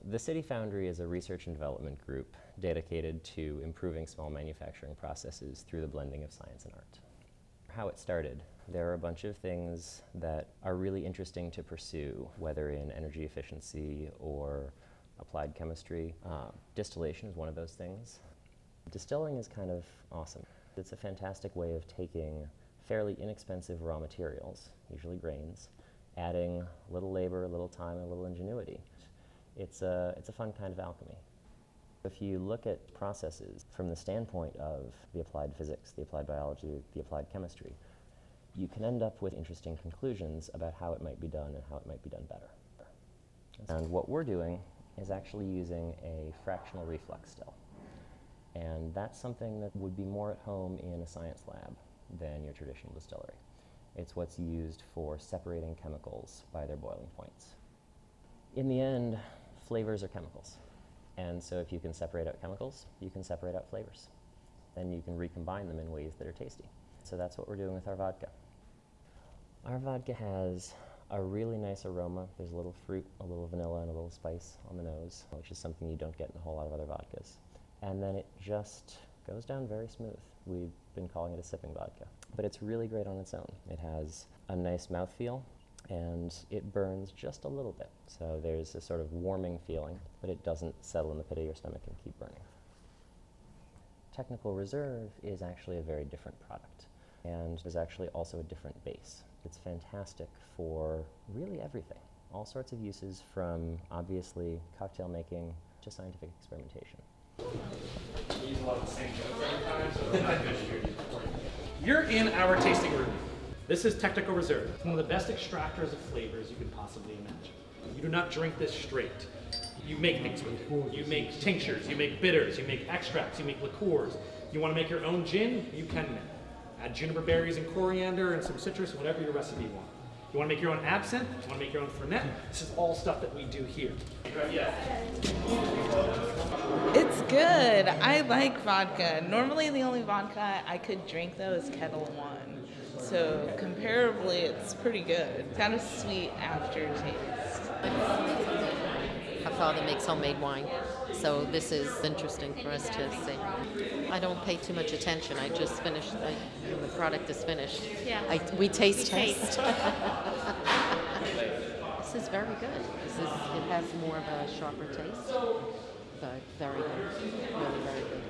The City Foundry is a research and development group dedicated to improving small manufacturing processes through the blending of science and art. How it started, there are a bunch of things that are really interesting to pursue, whether in energy efficiency or applied chemistry. Distillation is one of those things. Distilling is kind of awesome. It's a fantastic way of taking fairly inexpensive raw materials, usually grains, adding a little labor, a little time, and a little ingenuity. It's a fun kind of alchemy. If you look at processes from the standpoint of the applied physics, the applied biology, the applied chemistry, you can end up with interesting conclusions about how it might be done and how it might be done better. And what we're doing is actually using a fractional reflux still. And that's something that would be more at home in a science lab than your traditional distillery. It's what's used for separating chemicals by their boiling points. In the end, flavors are chemicals. And so if you can separate out chemicals, you can separate out flavors. Then you can recombine them in ways that are tasty. So that's what we're doing with our vodka. Our vodka has a really nice aroma. There's a little fruit, a little vanilla, and a little spice on the nose, which is something you don't get in a whole lot of other vodkas. And then it just goes down very smooth. We've been calling it a sipping vodka. But it's really great on its own. It has a nice mouthfeel, and it burns just a little bit. So there's a sort of warming feeling, but it doesn't settle in the pit of your stomach and keep burning. Technical Reserve is actually a very different product, and is actually also a different base. It's fantastic for really everything. All sorts of uses, from obviously cocktail making to scientific experimentation. You're in our tasting room. This is Technical Reserve. It's one of the best extractors of flavors you can possibly imagine. You do not drink this straight. You make things with it. You make tinctures, you make bitters, you make extracts, you make liqueurs. You want to make your own gin? You can now. Add juniper berries and coriander and some citrus, whatever your recipe you want. You want to make your own absinthe? You want to make your own fernet? This is all stuff that we do here. It's good. I like vodka. Normally the only vodka I could drink though is Kettle One. So comparably it's pretty good. It's got a sweet aftertaste. My father makes homemade wine, so this is interesting for us to see. I don't pay too much attention. I just finished, when the product is finished. Yeah. We taste test. This is very good. It has more of a sharper taste, but very good. Really very good.